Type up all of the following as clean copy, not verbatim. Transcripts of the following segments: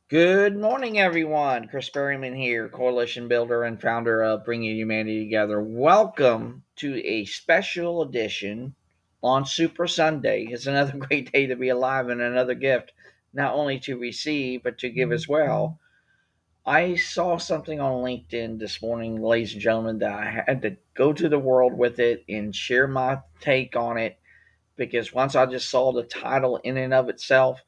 Good morning, everyone. Chris Berryman here, coalition builder and founder of Bringing Humanity Together. Welcome to a special edition on Super Sunday. It's another great day to be alive and another gift, not only to receive, but to give as well. I saw something on LinkedIn this morning, ladies and gentlemen, that I had to go to the world with it and share my take on it because once I just saw the title in and of itself,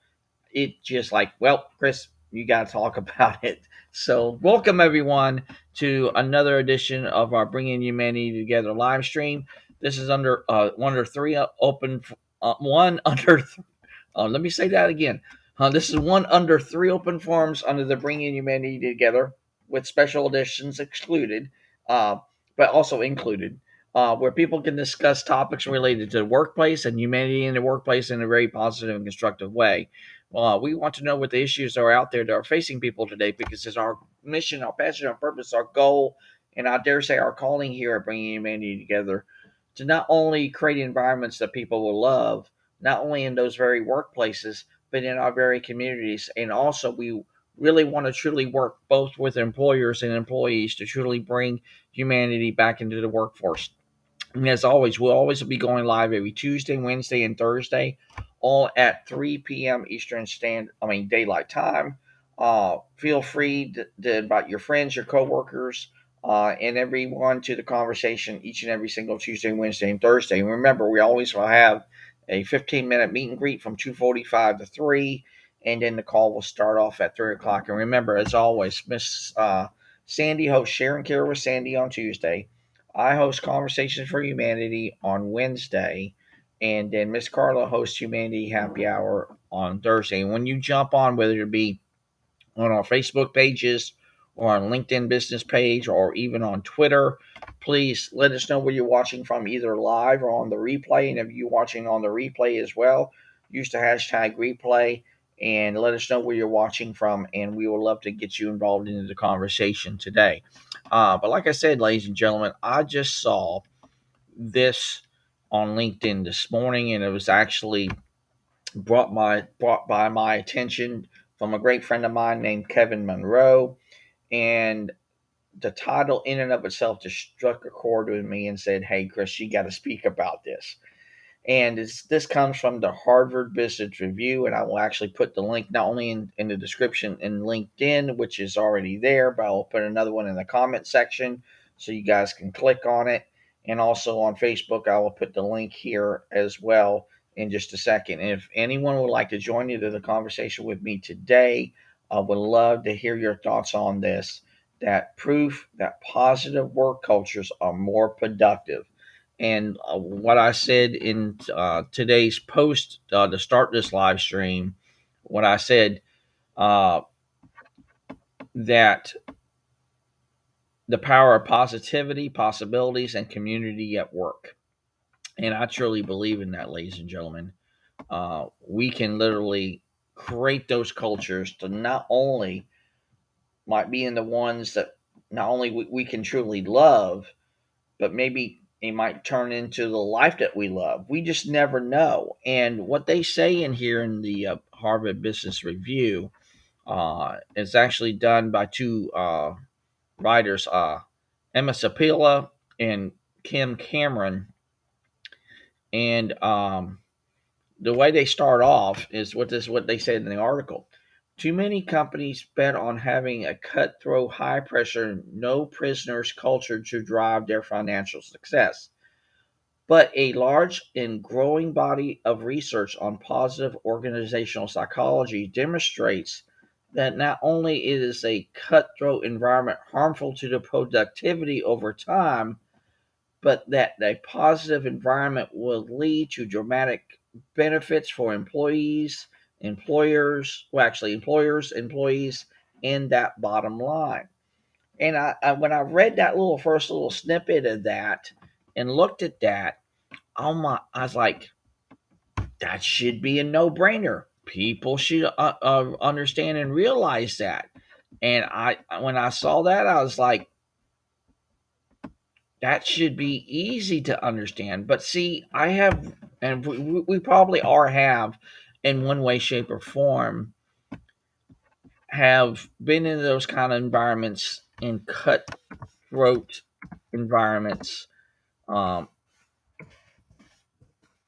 it just like, well, Chris, you got to talk about it. So, welcome everyone to another edition of our Bringing Humanity Together live stream. This is under one under three open, one under. Let me say that again. This is one under three open forums under the Bringing Humanity Together, with special editions excluded, uh, but also included, where people can discuss topics related to the workplace and humanity in the workplace in a very positive and constructive way. We want to know what the issues are out there that are facing people today because it's our mission, our passion, our purpose, our goal, and I dare say our calling here at Bringing Humanity Together to not only create environments that people will love, not only in those very workplaces, but in our very communities. And also, we really want to truly work both with employers and employees to truly bring humanity back into the workforce. And as always, we'll always be going live every Tuesday, Wednesday, and Thursday, all at 3 p.m. Eastern Daylight Time. Feel free to invite your friends, your coworkers, and everyone to the conversation each and every single Tuesday, Wednesday, and Thursday. And remember, we always will have a 15-minute meet and greet from 2:45 to 3, and then the call will start off at 3 o'clock. And remember, as always, Miss Sandy hosts Sharon Care with Sandy on Tuesday. I host Conversations for Humanity on Wednesday, and then Miss Carla hosts Humanity Happy Hour on Thursday. And when you jump on, whether it be on our Facebook pages or on LinkedIn business page or even on Twitter, please let us know where you're watching from, either live or on the replay. And if you're watching on the replay as well, use the hashtag replay and let us know where you're watching from, and we would love to get you involved into the conversation today. But like I said, ladies and gentlemen, I just saw this on LinkedIn this morning, and it was actually brought by my attention from a great friend of mine named Kevin Monroe. And the title in and of itself just struck a chord with me and said, "Hey, Chris, you got to speak about this." And this comes from the Harvard Business Review, and I will actually put the link not only in the description in LinkedIn, which is already there, but I'll put another one in the comment section so you guys can click on it. And also on Facebook, I will put the link here as well in just a second. And if anyone would like to join into the conversation with me today, I would love to hear your thoughts on this. That proof that positive work cultures are more productive. And what I said in today's post to start this live stream, what I said uh, that the power of positivity, possibilities, and community at work. And I truly believe in that, ladies and gentlemen. We can literally create those cultures to not only might be in the ones that not only we can truly love, but maybe it might turn into the life that we love. We just never know. And what they say in here in the Harvard Business Review is actually done by two writers, Emma Sapila and Kim Cameron. And the way they start off is what they said in the article. Too many companies bet on having a cutthroat, high pressure, no prisoners culture to drive their financial success. But a large and growing body of research on positive organizational psychology demonstrates that not only is a cutthroat environment harmful to the productivity over time, but that a positive environment will lead to dramatic benefits for employees, employers, employees, and that bottom line. And when I read that first little snippet of that and looked at that, I was like, that should be a no brainer. People should understand and realize that. And when I saw that, I was like, that should be easy to understand. But see, I have, and we probably are have, in one way, shape, or form, have been in those kind of environments, in cutthroat environments, um,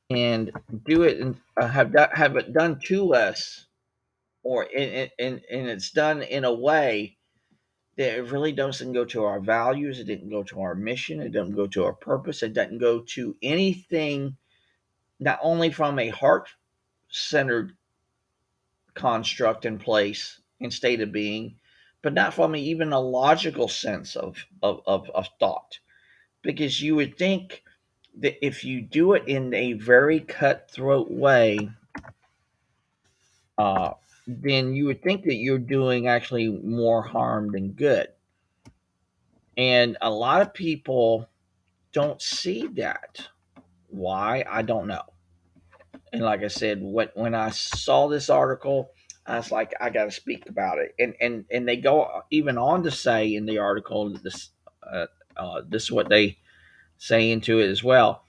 and do it and have it done to us, or and it's done in a way that it really doesn't go to our values. It didn't go to our mission. It doesn't go to our purpose. It doesn't go to anything. Not only from a heart centered construct in place and state of being, but not from even a logical sense of thought. Because you would think that if you do it in a very cutthroat way, uh, then you would think that you're doing actually more harm than good. And a lot of people don't see that. Why? I don't know. And like I said, when I saw this article, I was like, I got to speak about it. And they go even on to say in the article this is what they say into it as well.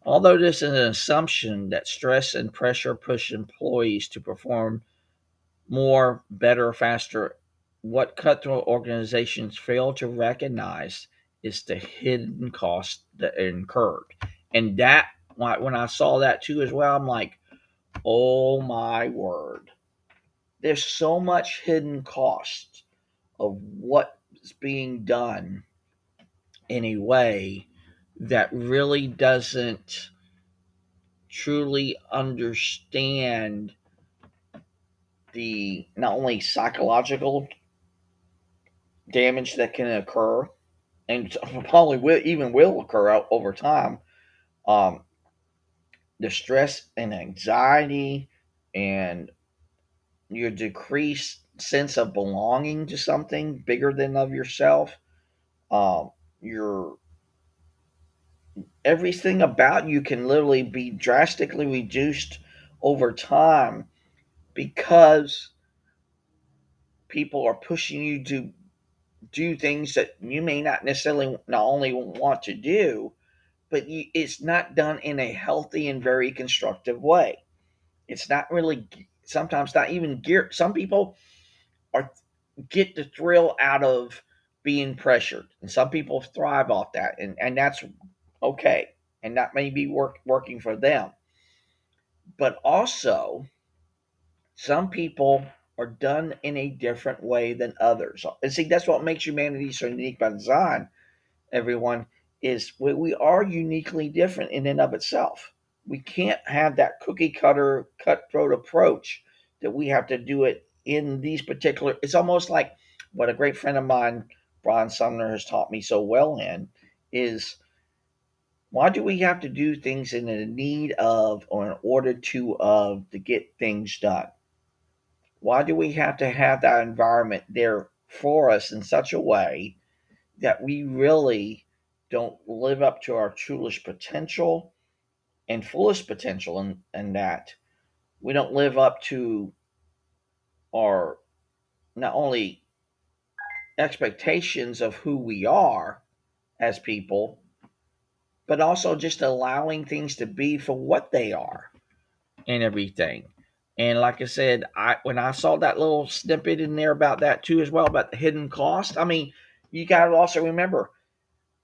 Although this is an assumption that stress and pressure push employees to perform more, better, faster, what cutthroat organizations fail to recognize is the hidden cost that are incurred. And that, when I saw that too as well, I'm like, oh my word. There's so much hidden cost of what's being done in a way that really doesn't truly understand the not only psychological damage that can occur and probably will occur over time, um, the stress and anxiety and your decreased sense of belonging to something bigger than of yourself, your everything about you can literally be drastically reduced over time because people are pushing you to do things that you may not necessarily not only want to do, but it's not done in a healthy and very constructive way. It's not really, sometimes not even geared. Some people are get the thrill out of being pressured, and some people thrive off that, and that's okay, and that may be working for them. But also, some people are done in a different way than others. And see, that's what makes humanity so unique by design, everyone, is we are uniquely different in and of itself. We can't have that cookie cutter cutthroat approach that we have to do it in these particular. It's almost like what a great friend of mine, Brian Sumner, has taught me so well in is, why do we have to do things in the need of or in order to get things done? Why do we have to have that environment there for us in such a way that we really don't live up to our truest potential and fullest potential, and that we don't live up to our not only expectations of who we are as people, but also just allowing things to be for what they are and everything. And like I said, I when I saw that little snippet in there about that too as well, about the hidden cost, I mean, you got to also remember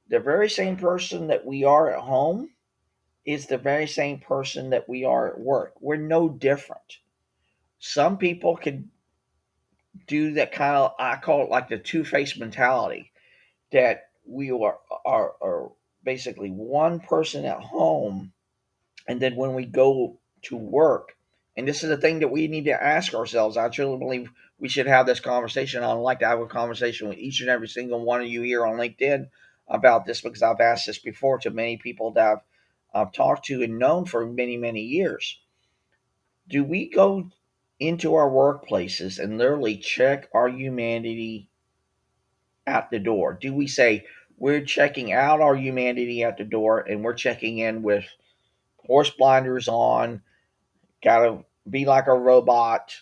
the very same person that we are at home is the very same person that we are at work. We're no different. Some people can do that kind of, I call it like the two-faced mentality, that we are basically one person at home, and then when we go to work, and this is the thing that we need to ask ourselves. I truly believe we should have this conversation. I'd like to have a conversation with each and every single one of you here on LinkedIn about this, because I've asked this before to many people that I've talked to and known for many, many years. Do we go into our workplaces and literally check our humanity at the door? Do we say we're checking out our humanity at the door and we're checking in with horse blinders on, gotta be like a robot?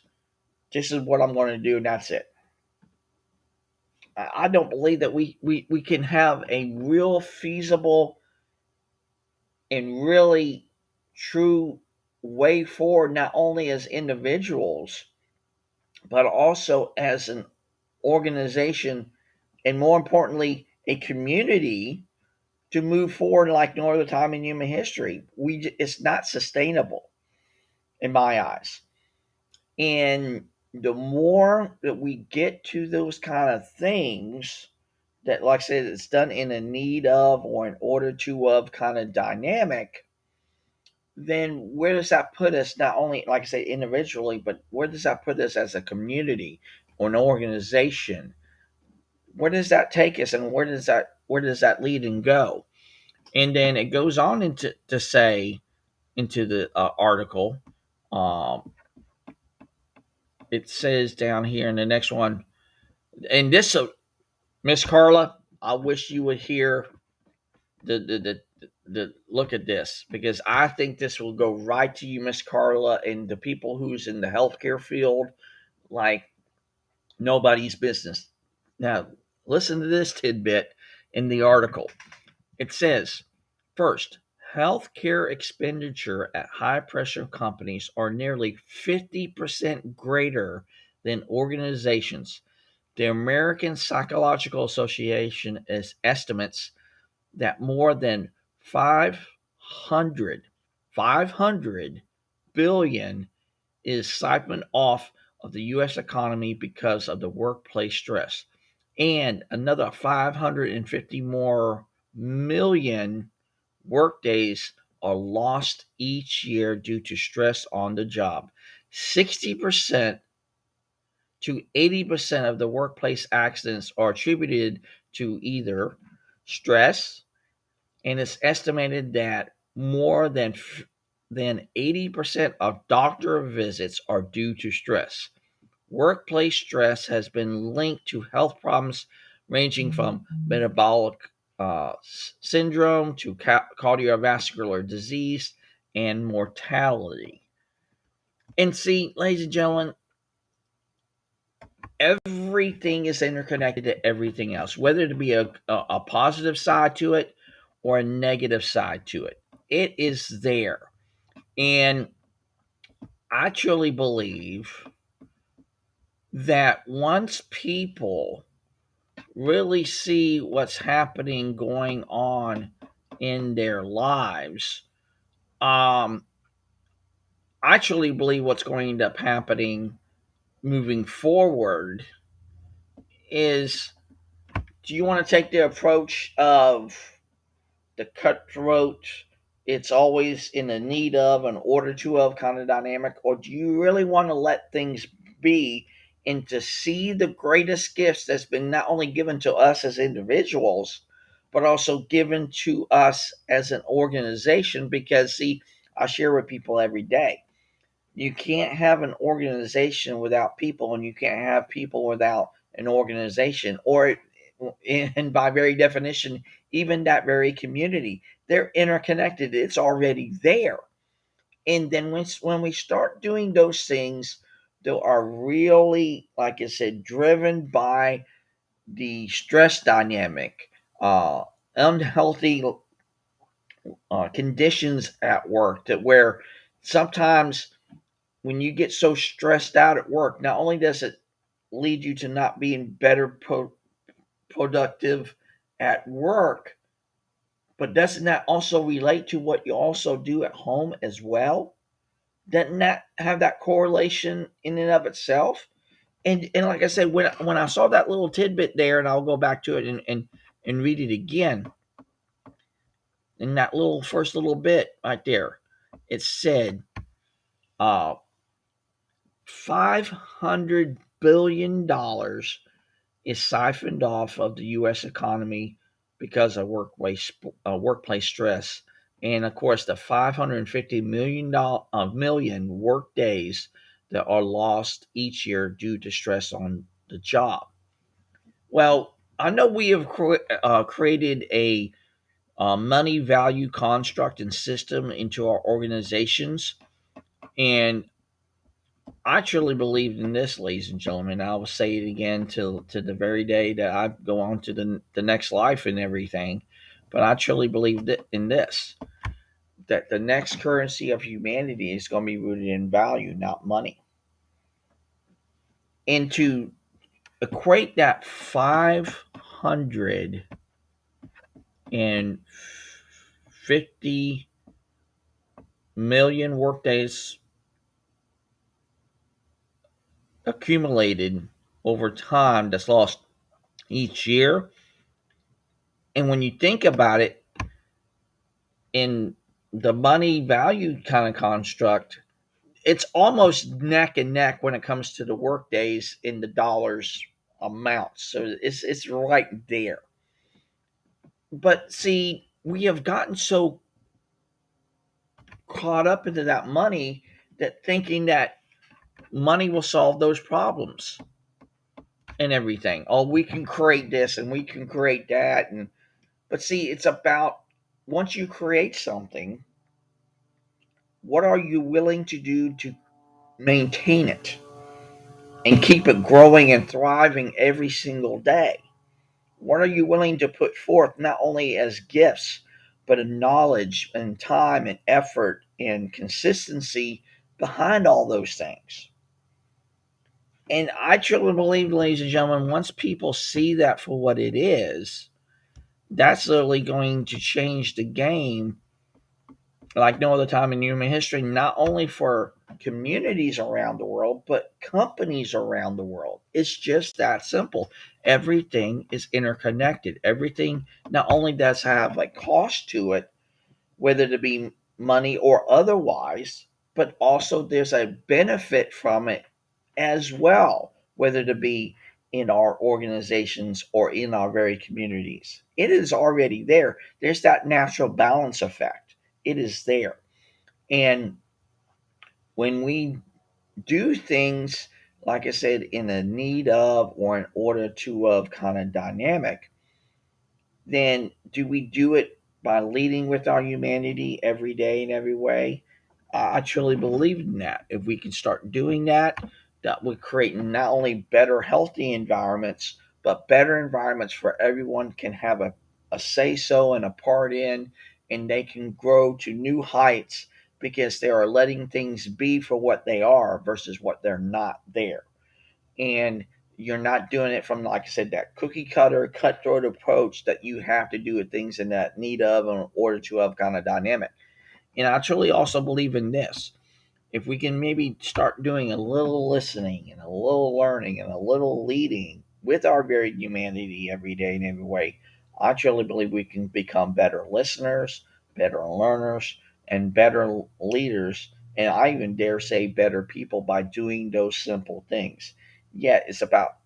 This is what I'm going to do, and that's it. I don't believe that we can have a real feasible and really true way forward, not only as individuals, but also as an organization, and more importantly, a community to move forward like no other time in human history. It's not sustainable in my eyes. And the more that we get to those kind of things that, like I said, it's done in a need of or in order to of kind of dynamic, then where does that put us? Not only, like I say, individually, but where does that put us as a community or an organization? Where does that take us, and where does that lead and go? And then it goes on into to say into the article. Um, it says down here in the next one, and this, Miss Carla, I wish you would hear the look at this, because I think this will go right to you, Miss Carla, and the people who's in the healthcare field like nobody's business. Now, listen to this tidbit in the article. It says, first, healthcare expenditure at high pressure companies are nearly 50% greater than organizations. The American Psychological Association estimates that more than 500 billion is siphoned off of the US economy because of the workplace stress. And another 550 more million workdays are lost each year due to stress on the job. 60% to 80% of the workplace accidents are attributed to either stress, and it's estimated that more than 80% of doctor visits are due to stress. Workplace stress has been linked to health problems ranging from metabolic syndrome to cardiovascular disease and mortality. And see, ladies and gentlemen, everything is interconnected to everything else, whether it be a positive side to it or a negative side to it. It is there. And I truly believe that once people really see what's happening going on in their lives, um, I truly believe what's going to end up happening moving forward is, do you want to take the approach of the cutthroat, it's always in the need of, an order to of kind of dynamic, or do you really want to let things be and to see the greatest gifts that's been not only given to us as individuals, but also given to us as an organization? Because, see, I share with people every day, you can't have an organization without people, and you can't have people without an organization, or, and by very definition, even that very community. They're interconnected. It's already there. And then when we start doing those things that are really, like I said, driven by the stress dynamic, uh, unhealthy conditions at work, that where sometimes when you get so stressed out at work, not only does it lead you to not being better productive at work, but doesn't that also relate to what you also do at home as well? Doesn't that have that correlation in and of itself? And like I said, when I saw that little tidbit there, and I'll go back to it and read it again, in that little first little bit right there, it said, uh, $500 billion is siphoned off of the U.S. economy because of workplace stress, and of course the 550 million work days that are lost each year due to stress on the job. Well, I know we have created a money value construct and system into our organizations, and I truly believe in this, ladies and gentlemen. I will say it again till to the very day that I go on to the next life and everything. But I truly believe that in this, that the next currency of humanity is going to be rooted in value, not money. And to equate that 550 million workdays accumulated over time that's lost each year. And when you think about it in the money value kind of construct, it's almost neck and neck when it comes to the work days in the dollars amounts. So it's right there. But see, we have gotten so caught up into that money that thinking that money will solve those problems and everything. Oh, we can create this and we can create that. And but see, it's about once you create something, what are you willing to do to maintain it and keep it growing and thriving every single day? What are you willing to put forth not only as gifts, but in knowledge and time and effort and consistency behind all those things? And I truly believe, ladies and gentlemen, once people see that for what it is, that's literally going to change the game like no other time in human history, not only for communities around the world, but companies around the world. It's just that simple. Everything is interconnected. Everything not only does have like cost to it, whether it be money or otherwise, but also there's a benefit from it as well, whether it be in our organizations or in our very communities. It is already there. There's that natural balance effect. It is there. And when we do things, like I said, in a need of or in order to of kind of dynamic, then do we do it by leading with our humanity every day in every way? I truly believe in that. If we can start doing that, that would create not only better, healthy environments, but better environments where everyone can have a say so and a part in, and they can grow to new heights because they are letting things be for what they are versus what they're not there. And you're not doing it from, like I said, that cookie cutter, cutthroat approach that you have to do with things in that need of in order to have kind of dynamic. And I truly also believe in this. If we can maybe start doing a little listening and a little learning and a little leading with our varied humanity every day in every way, I truly believe we can become better listeners, better learners, and better leaders. And I even dare say better people by doing those simple things. Yet it's about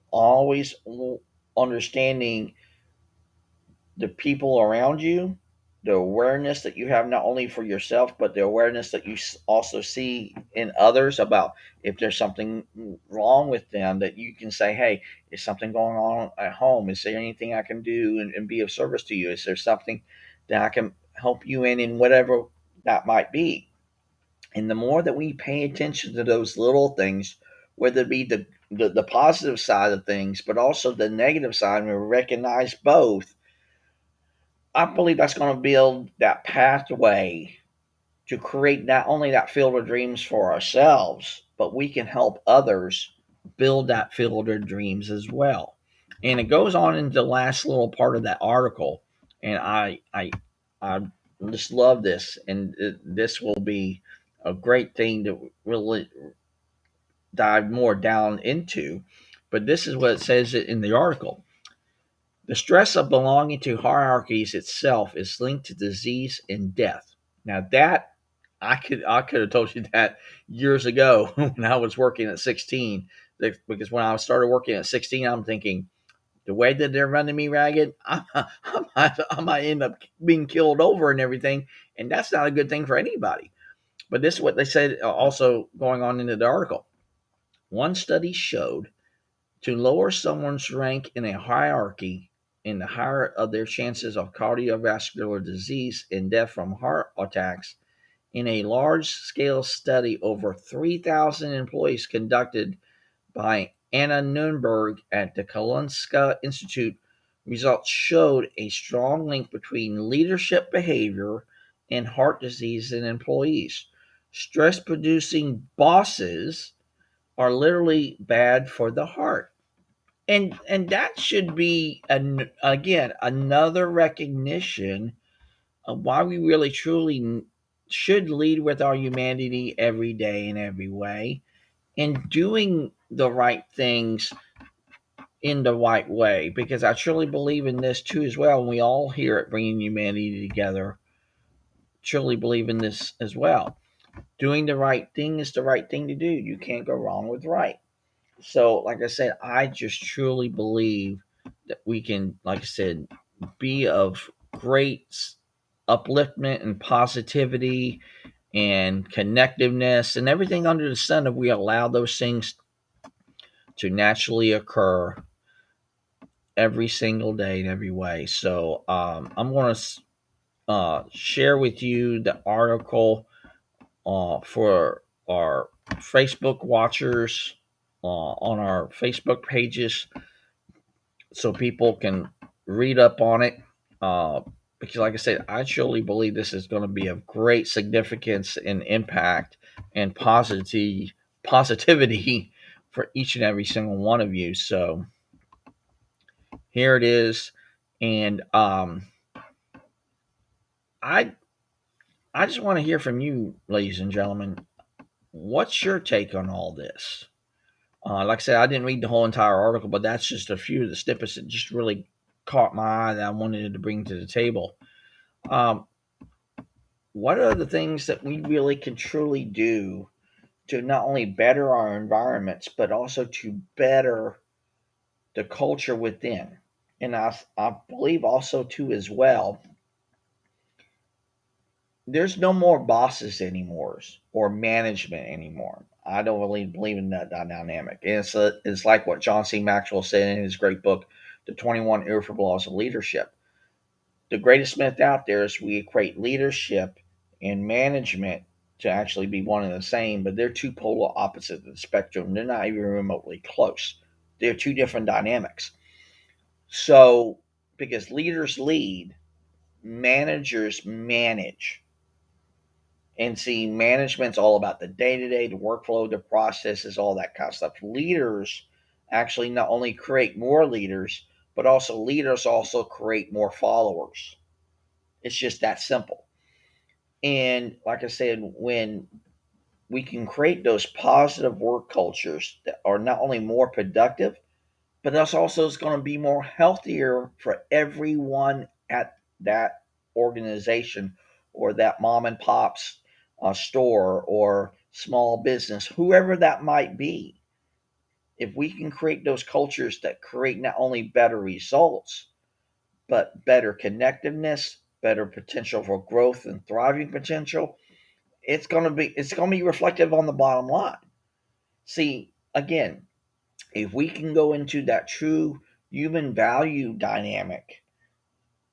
always understanding the people around you, the awareness that you have not only for yourself, but the awareness that you also see in others about if there's something wrong with them, that you can say, hey, is something going on at home? Is there anything I can do and be of service to you? Is there something that I can help you in whatever that might be? And the more that we pay attention to those little things, whether it be the positive side of things, but also the negative side, and we recognize both, I believe that's going to build that pathway to create not only that field of dreams for ourselves, but we can help others build that field of dreams as well. And it goes on into the last little part of that article, and I just love this, and this will be a great thing to really dive more down into. But this is what it says in the article. The stress of belonging to hierarchies itself is linked to disease and death. Now that I could have told you that years ago when I was working at 16. Because when I started working at 16, I'm thinking the way that they're running me ragged, I might end up being killed over and everything, and that's not a good thing for anybody. But this is what they said also going on into the article. One study showed to lower someone's rank in a hierarchy, in the higher of their chances of cardiovascular disease and death from heart attacks. In a large scale study, over 3,000 employees conducted by Anna Nunberg at the Karolinska Institute, results showed a strong link between leadership behavior and heart disease in employees. Stress producing bosses are literally bad for the heart. And that should be again another recognition of why we really truly should lead with our humanity every day in every way, and doing the right things in the right way, because I truly believe in this too as well, and we all here at Bringing Humanity Together truly believe in this as well. Doing the right thing is the right thing to do. You can't go wrong with right. So, like I said, I just truly believe that we can, like I said, be of great upliftment and positivity and connectiveness and everything under the sun if we allow those things to naturally occur every single day in every way. So, I'm going to share with you the article for our Facebook watchers on our Facebook pages so people can read up on it. Uh, because, like I said, I truly believe this is going to be of great significance and impact and positivity for each and every single one of you. So here it is, and I I just want to hear from you, ladies and gentlemen. What's your take on all this? Like I said, I didn't read the whole entire article, but that's just a few of the snippets that just really caught my eye that I wanted to bring to the table. Um, what are the things that we really can truly do to not only better our environments, but also to better the culture within? And I believe also, too, as well, there's no more bosses anymore or management anymore. I don't really believe in that dynamic. And it's like what John C. Maxwell said in his great book, The 21 Irrefutable Laws of Leadership. The greatest myth out there is we equate leadership and management to actually be one and the same, but they're two polar opposites of the spectrum. They're not even remotely close. They're two different dynamics. So, because leaders lead, managers manage. And see, management's all about the day to day, the workflow, the processes, all that kind of stuff. Leaders actually not only create more leaders, but also leaders also create more followers. It's just that simple. And like I said, when we can create those positive work cultures that are not only more productive, but that's also is going to be more healthier for everyone at that organization or that mom and pop's store or small business, whoever that might be. If we can create those cultures that create not only better results, but better connectiveness, better potential for growth and thriving potential, it's going to be reflective on the bottom line. See, again, if we can go into that true human value dynamic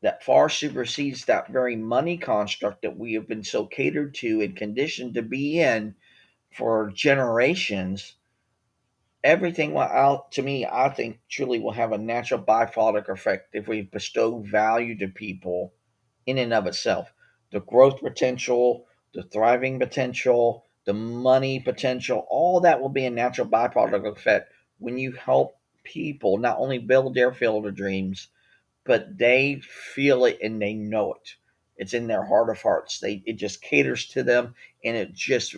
that far supersedes that very money construct that we have been so catered to and conditioned to be in for generations, everything will out to me, I think truly will have a natural byproduct effect if we bestow value to people in and of itself. The growth potential, the thriving potential, the money potential, all that will be a natural byproduct effect when you help people not only build their field of dreams, but they feel it and they know it. It's in their heart of hearts. It just caters to them, and it just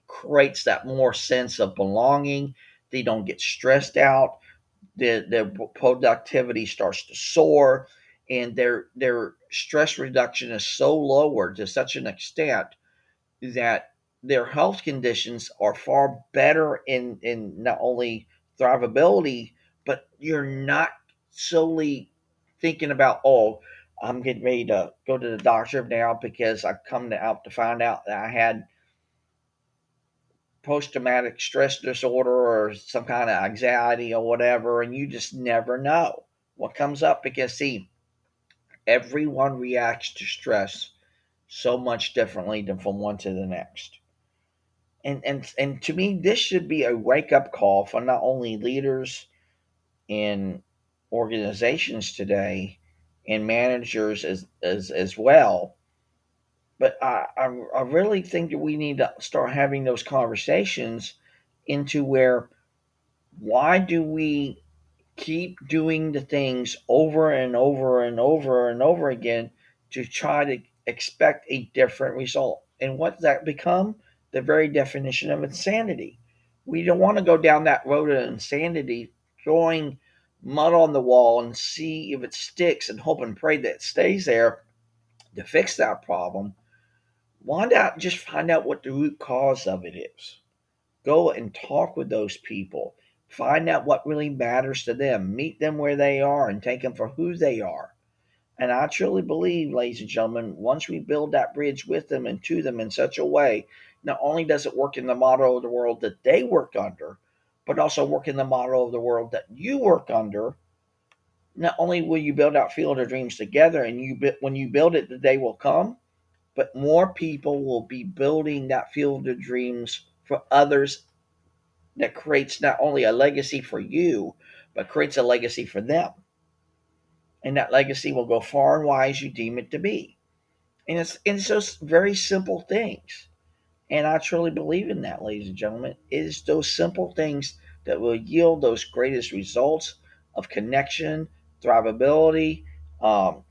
creates that more sense of belonging. They don't get stressed out. Their productivity starts to soar, and their stress reduction is so lowered to such an extent that their health conditions are far better in not only thrivability, but you're not solely thinking about, oh, I'm getting ready to go to the doctor now because I've out to find out that I had post traumatic stress disorder or some kind of anxiety or whatever, and you just never know what comes up because, see, everyone reacts to stress so much differently than from one to the next. And to me, this should be a wake up call for not only leaders in organizations today and managers as well. But I really think that we need to start having those conversations into where, why do we keep doing the things over and over and over and over again to try to expect a different result? And what does that become? The very definition of insanity. We don't want to go down that road of insanity, throwing mud on the wall and see if it sticks and hope and pray that it stays there to fix that problem. Why not just find out what the root cause of it is? Go and talk with those people. Find out what really matters to them. Meet them where they are and take them for who they are. And I truly believe, ladies and gentlemen, once we build that bridge with them and to them in such a way, not only does it work in the model of the world that they work under, but also work in the model of the world that you work under. Not only will you build out Field of Dreams together, and when you build it, the day will come, but more people will be building that Field of Dreams for others, that creates not only a legacy for you, but creates a legacy for them. And that legacy will go far and wide as you deem it to be. And it's those very simple things. And I truly believe in that, ladies and gentlemen. It is those simple things that will yield those greatest results of connection, thrivability, um,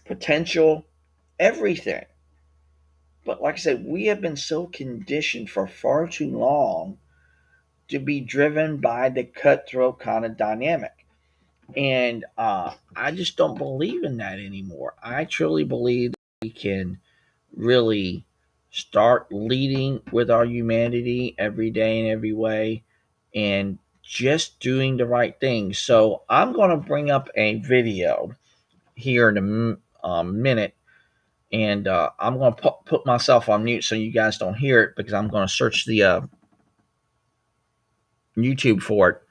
potential, everything. But like I said, we have been so conditioned for far too long to be driven by the cutthroat kind of dynamic. And I just don't believe in that anymore. I truly believe that we can really start leading with our humanity every day in every way and just doing the right thing. So I'm going to bring up a video here in a minute. And I'm going to put myself on mute so you guys don't hear it, because I'm going to search the YouTube for it.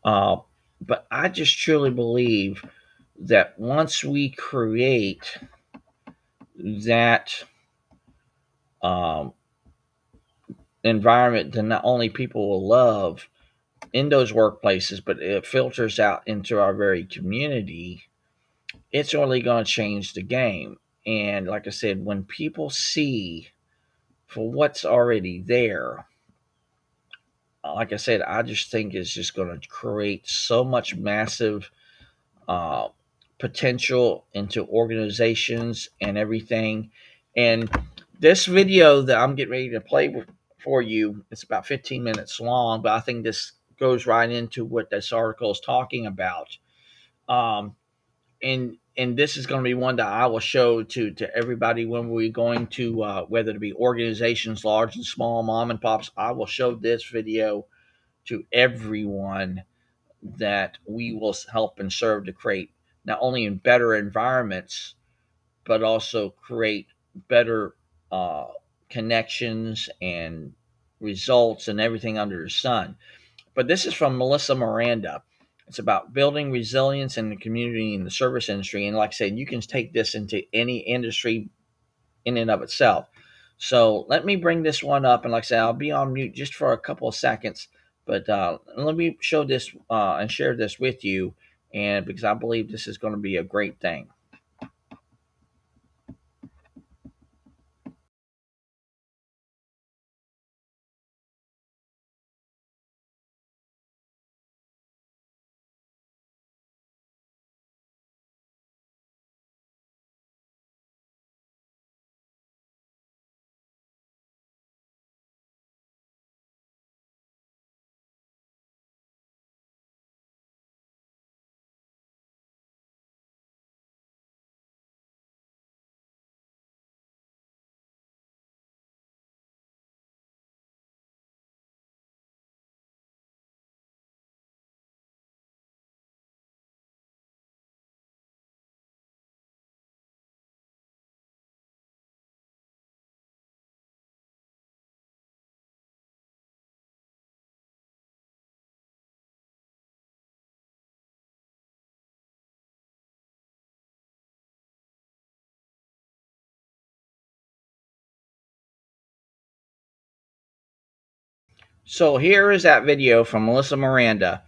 Uh, but I just truly believe that once we create that um, environment that not only people will love in those workplaces, but it filters out into our very community, it's only going to change the game. And like I said, when people see for what's already there, like I said, I just think it's just going to create so much massive uh, potential into organizations and everything. And this video that I'm getting ready to play for you, it's about 15 minutes long, but I think this goes right into what this article is talking about. Um, and this is going to be one that I will show to everybody when we're going to whether it be organizations large and small, mom and pops. I will show this video to everyone that we will help and serve to create not only in better environments, but also create better uh, connections and results and everything under the sun. But this is from Melissa Miranda. It's about building resilience in the community in the service industry. And like I said, you can take this into any industry in and of itself. So let me bring this one up, and like I said, I'll be on mute just for a couple of seconds. But let me show this and share this with you, and because I believe this is going to be a great thing. So here is that video from Melissa Miranda.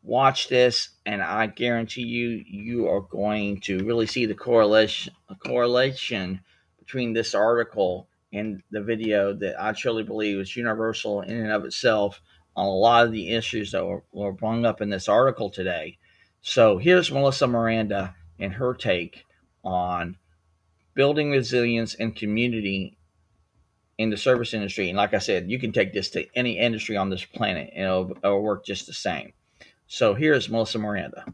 Watch this, and I guarantee you are going to really see the correlation between this article and the video that I truly believe is universal in and of itself on a lot of the issues that were brought up in this article today. So here's Melissa Miranda and her take on building resilience and community in the service industry. And like I said, you can take this to any industry on this planet and it'll work just the same. So here's Melissa Miranda.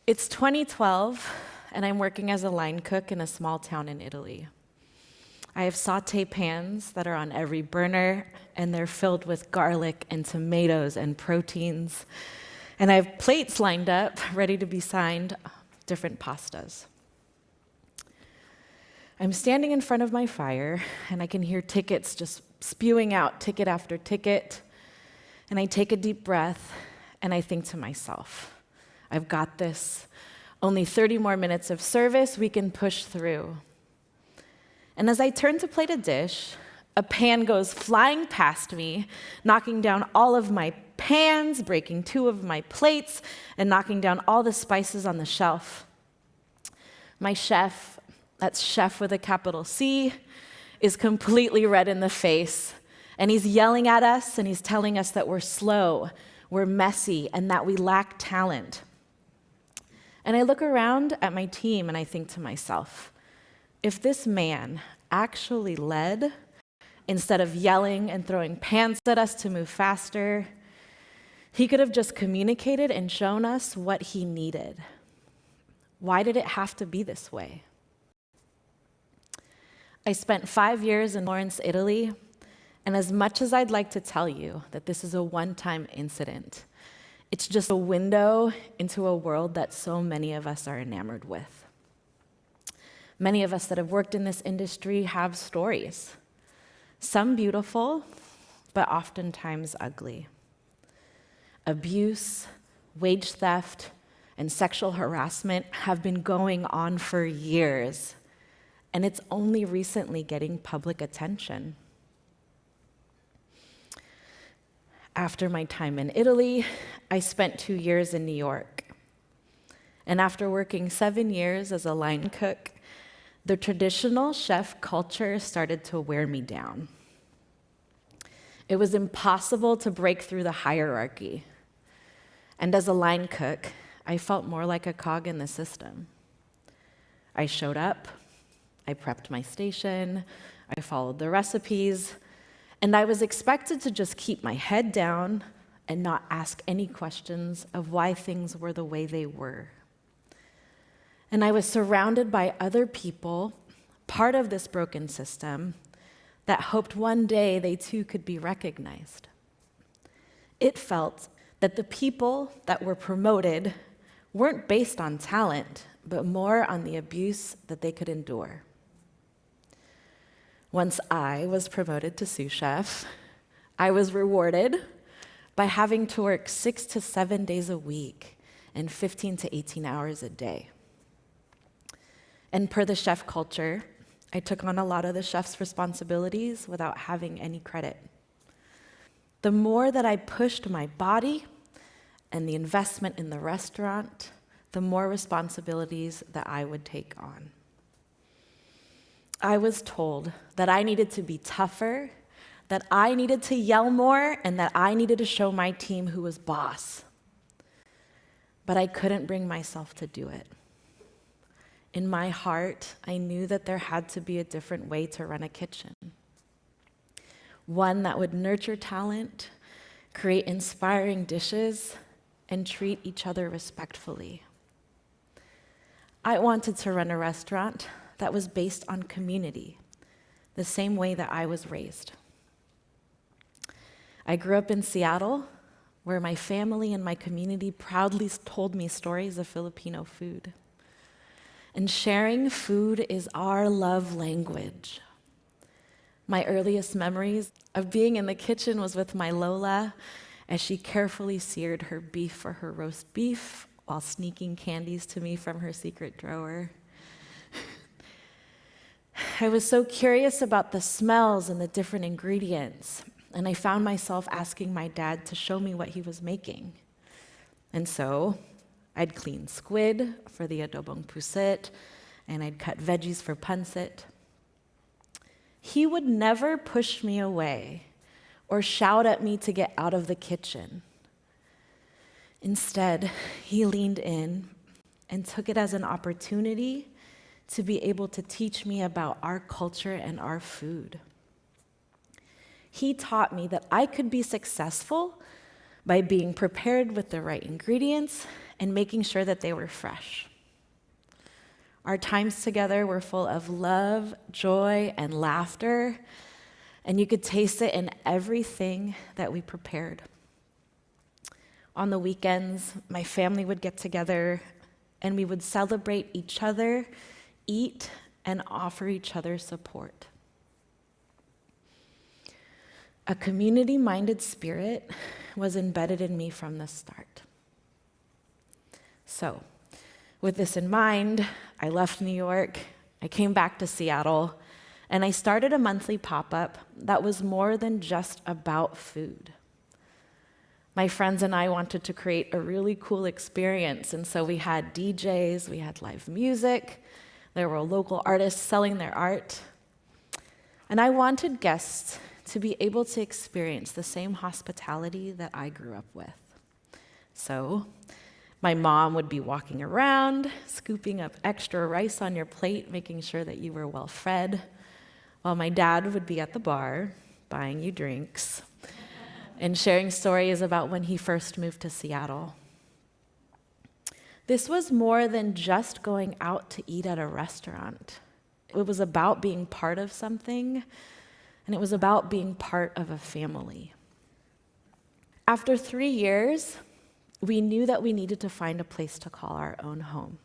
It's 2012, and I'm working as a line cook in a small town in Italy. I have sauté pans that are on every burner, and they're filled with garlic and tomatoes and proteins. And I have plates lined up, ready to be signed, different pastas. I'm standing in front of my fire, and I can hear tickets just spewing out, ticket after ticket. And I take a deep breath, and I think to myself, I've got this. Only 30 more minutes of service, we can push through. And as I turn to plate a dish, a pan goes flying past me, knocking down all of my pans, breaking 2 of my plates, and knocking down all the spices on the shelf. My chef, that's chef with a capital C, is completely red in the face, and he's yelling at us, and he's telling us that we're slow, we're messy, and that we lack talent. And I look around at my team and I think to myself, if this man actually led, instead of yelling and throwing pans at us to move faster, he could have just communicated and shown us what he needed. Why did it have to be this way? I spent 5 years in Florence, Italy, and as much as I'd like to tell you that this is a one-time incident, it's just a window into a world that so many of us are enamored with. Many of us that have worked in this industry have stories, some beautiful, but oftentimes ugly. Abuse, wage theft, and sexual harassment have been going on for years, and it's only recently getting public attention. After my time in Italy, I spent 2 years in New York. And after working 7 years as a line cook, the traditional chef culture started to wear me down. It was impossible to break through the hierarchy. And as a line cook, I felt more like a cog in the system. I showed up, I prepped my station, I followed the recipes, and I was expected to just keep my head down and not ask any questions of why things were the way they were. And I was surrounded by other people, part of this broken system, that hoped one day they too could be recognized. It felt that the people that were promoted weren't based on talent, but more on the abuse that they could endure. Once I was promoted to sous chef, I was rewarded by having to work 6 to 7 days a week and 15 to 18 hours a day. And per the chef culture, I took on a lot of the chef's responsibilities without having any credit. The more that I pushed my body and the investment in the restaurant, the more responsibilities that I would take on. I was told that I needed to be tougher, that I needed to yell more, and that I needed to show my team who was boss. But I couldn't bring myself to do it. In my heart, I knew that there had to be a different way to run a kitchen. One that would nurture talent, create inspiring dishes, and treat each other respectfully. I wanted to run a restaurant that was based on community, the same way that I was raised. I grew up in Seattle, where my family and my community proudly told me stories of Filipino food. And sharing food is our love language. My earliest memories of being in the kitchen was with my Lola as she carefully seared her beef for her roast beef while sneaking candies to me from her secret drawer. I was so curious about the smells and the different ingredients. and I found myself asking my dad to show me what he was making. And so I'd clean squid for the adobong pusit, and I'd cut veggies for pancit. He would never push me away or shout at me to get out of the kitchen. Instead, he leaned in and took it as an opportunity to be able to teach me about our culture and our food. He taught me that I could be successful by being prepared with the right ingredients and making sure that they were fresh. Our times together were full of love, joy, and laughter, and you could taste it in everything that we prepared. On the weekends, my family would get together and we would celebrate each other, eat, and offer each other support. A community-minded spirit was embedded in me from the start. So, with this in mind, I left New York, I came back to Seattle, and I started a monthly pop-up that was more than just about food. My friends and I wanted to create a really cool experience, and so we had DJs, we had live music, there were local artists selling their art, and I wanted guests to be able to experience the same hospitality that I grew up with. So, my mom would be walking around, scooping up extra rice on your plate, making sure that you were well fed, while my dad would be at the bar, buying you drinks, and sharing stories about when he first moved to Seattle. This was more than just going out to eat at a restaurant. It was about being part of something, and it was about being part of a family. After 3 years, we knew that we needed to find a place to call our own home.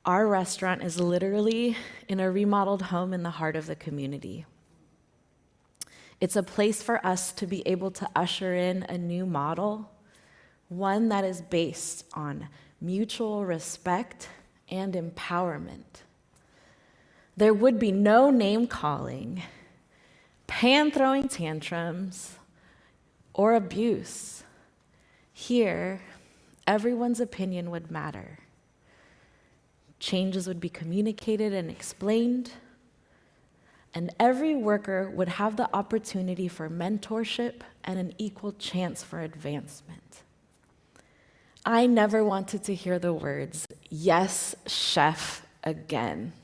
Our restaurant is literally in a remodeled home in the heart of the community. It's a place for us to be able to usher in a new model, one that is based on mutual respect and empowerment. There would be no name-calling, pan-throwing tantrums, or abuse. Here, everyone's opinion would matter. Changes would be communicated and explained, and every worker would have the opportunity for mentorship and an equal chance for advancement. I never wanted to hear the words, "Yes, chef," again.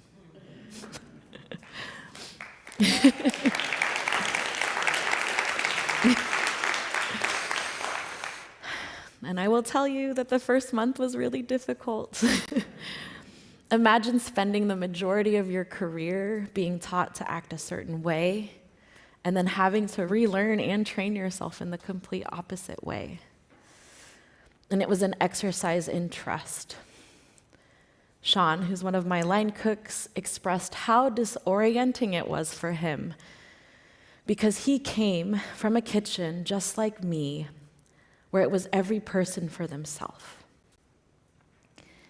And I will tell you that the first month was really difficult. Imagine spending the majority of your career being taught to act a certain way, and then having to relearn and train yourself in the complete opposite way. And it was an exercise in trust. Sean, who's one of my line cooks, expressed how disorienting it was for him because he came from a kitchen just like me, where it was every person for themselves.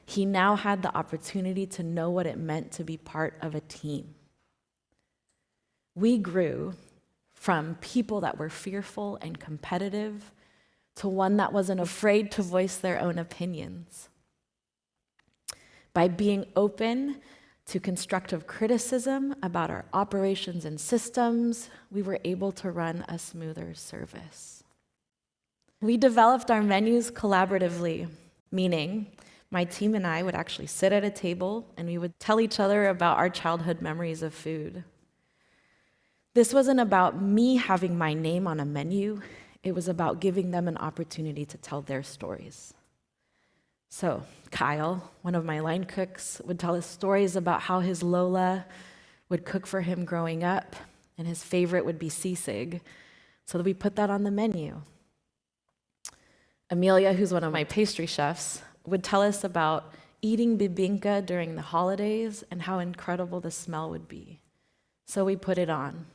He now had the opportunity to know what it meant to be part of a team. We grew from people that were fearful and competitive to one that wasn't afraid to voice their own opinions. By being open to constructive criticism about our operations and systems, we were able to run a smoother service. We developed our menus collaboratively, meaning my team and I would actually sit at a table and we would tell each other about our childhood memories of food. This wasn't about me having my name on a menu. It was about giving them an opportunity to tell their stories. So Kyle, one of my line cooks, would tell us stories about how his Lola would cook for him growing up, and his favorite would be sisig, so that we put that on the menu. Amelia, who's one of my pastry chefs, would tell us about eating bibinka during the holidays and how incredible the smell would be. So we put it on.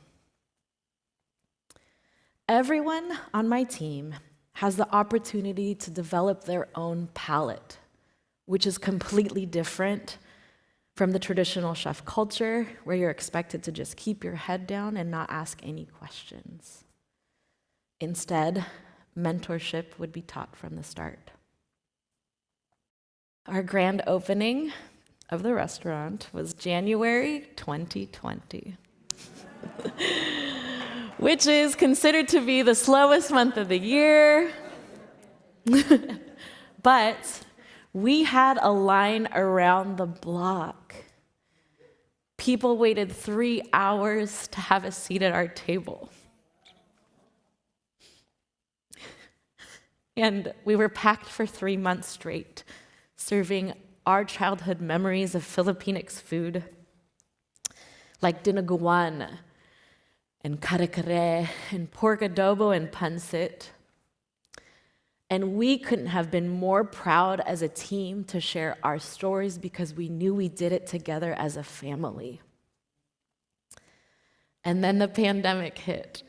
Everyone on my team has the opportunity to develop their own palate, which is completely different From the traditional chef culture, where you're expected to just keep your head down and not ask any questions. Instead, mentorship would be taught from the start. Our grand opening of the restaurant was January 2020, which is considered to be the slowest month of the year. But we had a line around the block. People waited 3 hours to have a seat at our table. And we were packed for 3 months straight, serving our childhood memories of Filipinx food, like dinuguan and kare-kare and pork adobo and pancit. And we couldn't have been more proud as a team to share our stories because we knew we did it together as a family. And then the pandemic hit.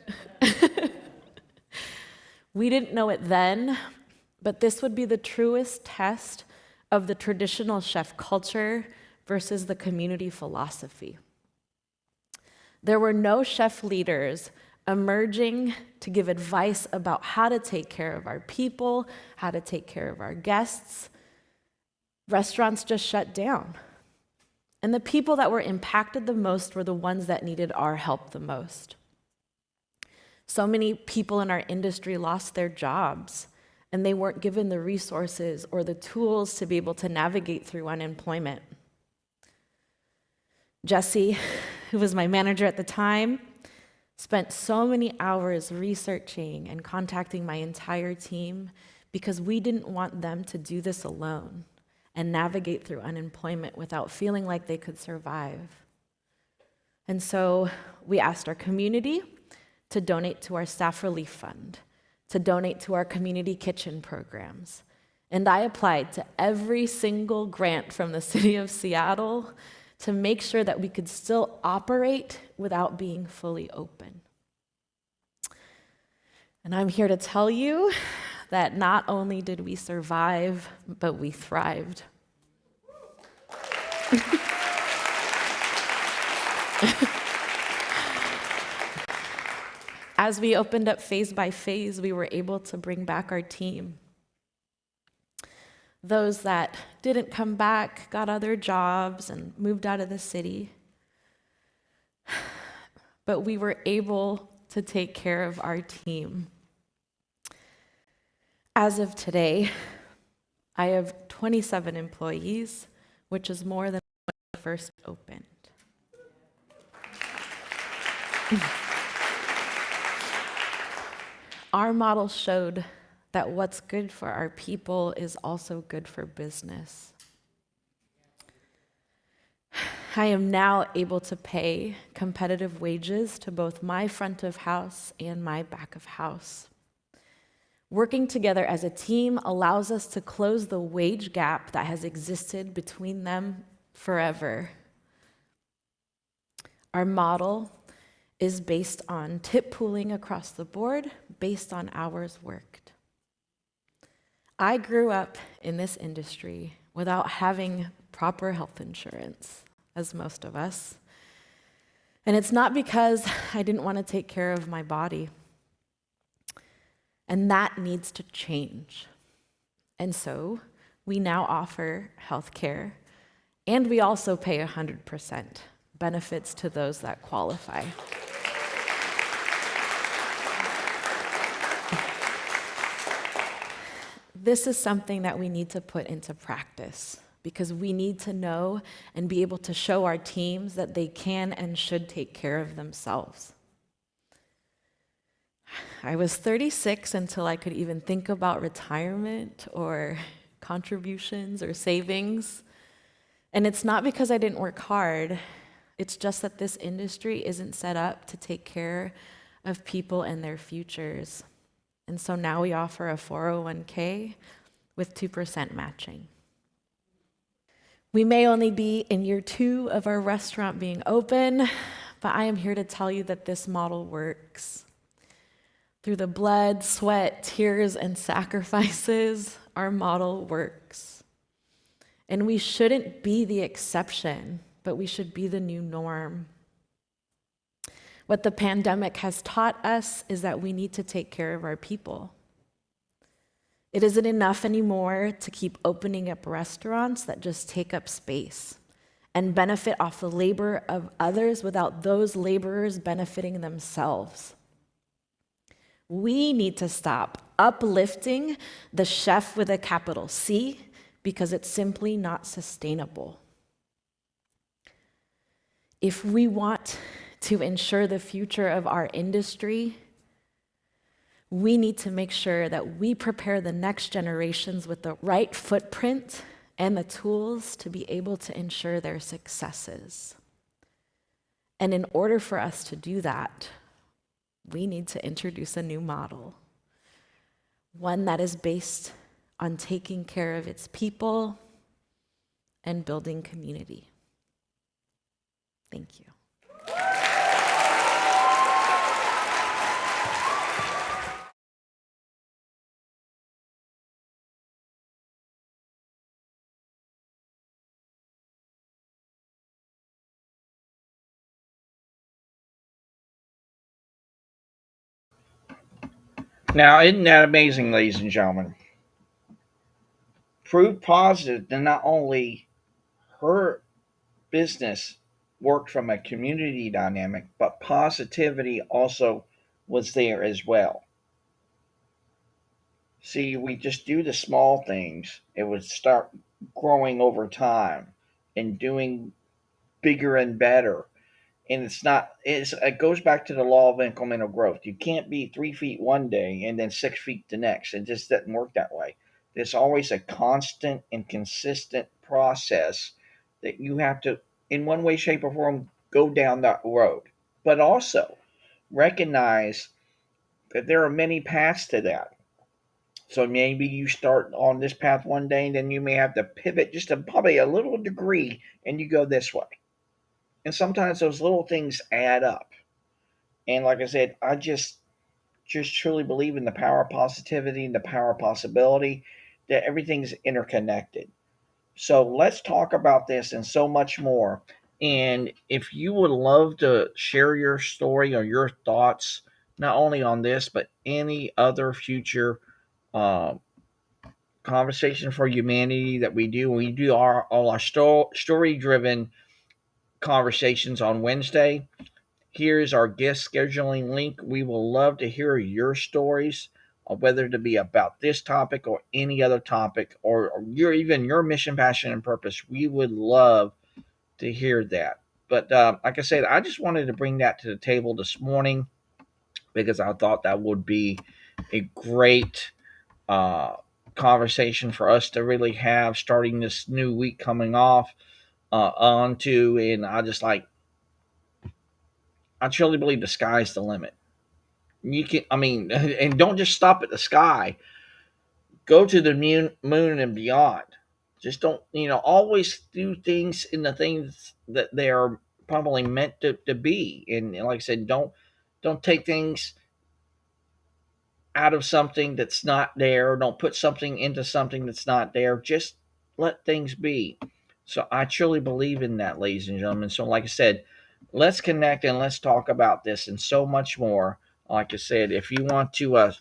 We didn't know it then, but this would be the truest test of the traditional chef culture versus the community philosophy. There were no chef leaders emerging to give advice about how to take care of our people, how to take care of our guests. Restaurants just shut down. And the people that were impacted the most were the ones that needed our help the most. So many people in our industry lost their jobs, and they weren't given the resources or the tools to be able to navigate through unemployment. Jesse, who was my manager at the time, spent so many hours researching and contacting my entire team because we didn't want them to do this alone and navigate through unemployment without feeling like they could survive. And so we asked our community to donate to our staff relief fund, to donate to our community kitchen programs. And I applied to every single grant from the city of Seattle to make sure that we could still operate without being fully open. And I'm here to tell you that not only did we survive, but we thrived. As we opened up phase by phase, we were able to bring back our team. Those that didn't come back got other jobs and moved out of the city. But we were able to take care of our team. As of today, I have 27 employees, which is more than when I first opened. Our model showed that what's good for our people is also good for business. I am now able to pay competitive wages to both my front of house and my back of house. Working together as a team allows us to close the wage gap that has existed between them forever. Our model is based on tip pooling across the board, based on hours worked. I grew up in this industry without having proper health insurance, as most of us. And it's not because I didn't want to take care of my body. And that needs to change. And so we now offer health care, and we also pay 100% benefits to those that qualify. This is something that we need to put into practice because we need to know and be able to show our teams that they can and should take care of themselves. I was 36 until I could even think about retirement or contributions or savings. And it's not because I didn't work hard. It's just that this industry isn't set up to take care of people and their futures. And so now we offer a 401k with 2% matching. We may only be in year 2 of our restaurant being open, but I am here to tell you that this model works. Through the blood, sweat, tears, and sacrifices, our model works. And we shouldn't be the exception, but we should be the new norm. What the pandemic has taught us is that we need to take care of our people. It isn't enough anymore to keep opening up restaurants that just take up space and benefit off the labor of others without those laborers benefiting themselves. We need to stop uplifting the chef with a capital C because it's simply not sustainable. If we want to ensure the future of our industry, we need to make sure that we prepare the next generations with the right footprint and the tools to be able to ensure their successes. And in order for us to do that, we need to introduce a new model, one that is based on taking care of its people and building community. Thank you. Now, isn't that amazing, ladies and gentlemen? Proof positive that not only her business worked from a community dynamic, but positivity also was there as well. See, we just do the small things, it would start growing over time and doing bigger and better. And it goes back to the law of incremental growth. You can't be 3 feet one day and then 6 feet the next. It just doesn't work that way. There's always a constant and consistent process that you have to, in one way, shape, or form, go down that road. But also recognize that there are many paths to that. So maybe you start on this path one day, and then you may have to pivot just a, probably a little degree, and you go this way. And sometimes those little things add up. And like I said, I just truly believe in the power of positivity and the power of possibility, that everything's interconnected. So let's talk about this and so much more. And if you would love to share your story or your thoughts, not only on this, but any other future uh, conversation for humanity that we do all our story driven conversations on Wednesday. Here's our guest scheduling link. We will love to hear your stories, whether to be about this topic or any other topic, or your mission, passion, and purpose. We would love to hear that. But like I said, I just wanted to bring that to the table this morning because I thought that would be a great uh, conversation for us to really have starting this new week coming off onto. And I truly believe the sky's the limit. You can, I mean, and don't just stop at the sky. Go to the moon and beyond. Just don't, always do things in the things that they are probably meant to be. And like I said, don't take things out of something that's not there. Don't put something into something that's not there. Just let things be. So I truly believe in that, ladies and gentlemen. So like I said, let's connect and let's talk about this and so much more. Like I said, if you want to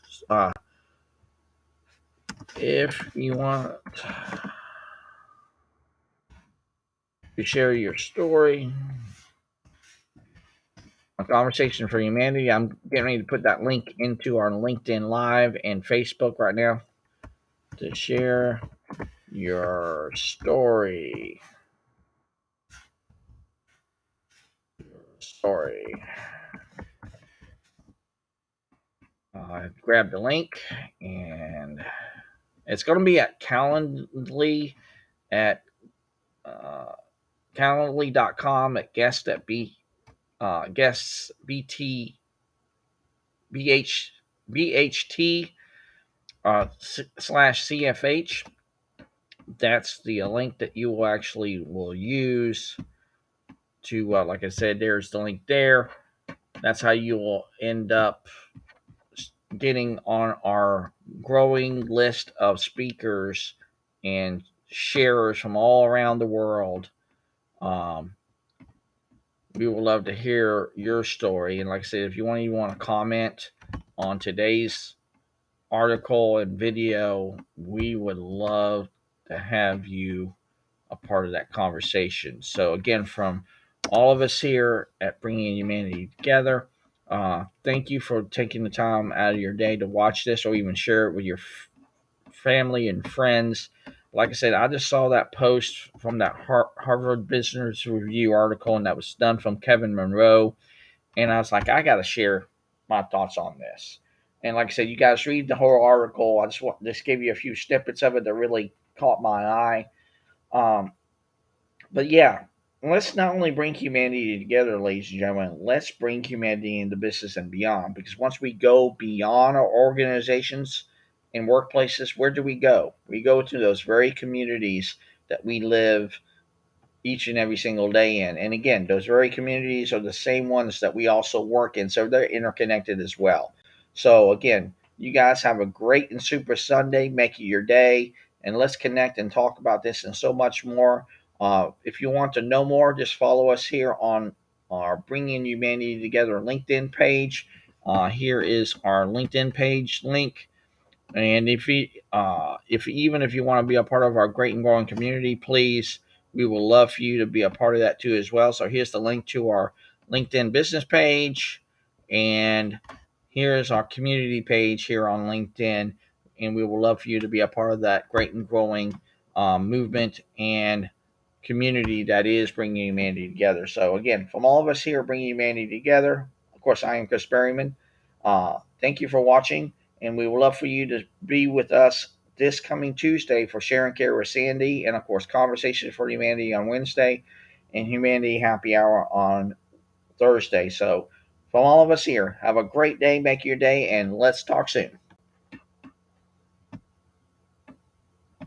share your story, a conversation for humanity, I'm getting ready to put that link into our LinkedIn Live and Facebook right now to share your story. Story. Grab the link, and it's going to be at Calendly at uh, Calendly.com at guests BT BHT slash CFH. That's the link that you will use to, like I said, there's the link there. That's how you will end up getting on our growing list of speakers and sharers from all around the world. Um, we would love to hear your story. And like I said, if you want to comment on today's article and video, we would love to have you a part of that conversation. So, again, from all of us here at Bringing Humanity Together, thank you for taking the time out of your day to watch this or even share it with your family and friends. Like I said, I just saw that post from that Harvard Business Review article, and that was done from Kevin Monroe. And I was like, I got to share my thoughts on this. And like I said, you guys read the whole article. I just gave you a few snippets of it that really caught my eye. Um, but yeah, let's not only bring humanity together, ladies and gentlemen, let's bring humanity into business and beyond. Because once we go beyond our organizations and workplaces, where do we go? We go to those very communities that we live each and every single day in. And again, those very communities are the same ones that we also work in, so they're interconnected as well. So again, you guys have a great and super Sunday. Make it your day, and let's connect and talk about this and so much more. If you want to know more, just follow us here on our Bringing Humanity Together LinkedIn page. Here is our LinkedIn page link. And if even if you want to be a part of our great and growing community, please, we would love for you to be a part of that too as well. So here's the link to our LinkedIn business page, and here's our community page here on LinkedIn, and we would love for you to be a part of that great and growing movement and community that is bringing humanity together. So again, from all of us here, bringing humanity together. Of course, I am Chris Berryman. Thank you for watching, and we would love for you to be with us this coming Tuesday for Share and Care with Sandy, and of course, Conversations for Humanity on Wednesday, and Humanity Happy Hour on Thursday. So, from all of us here, have a great day, make your day, and let's talk soon.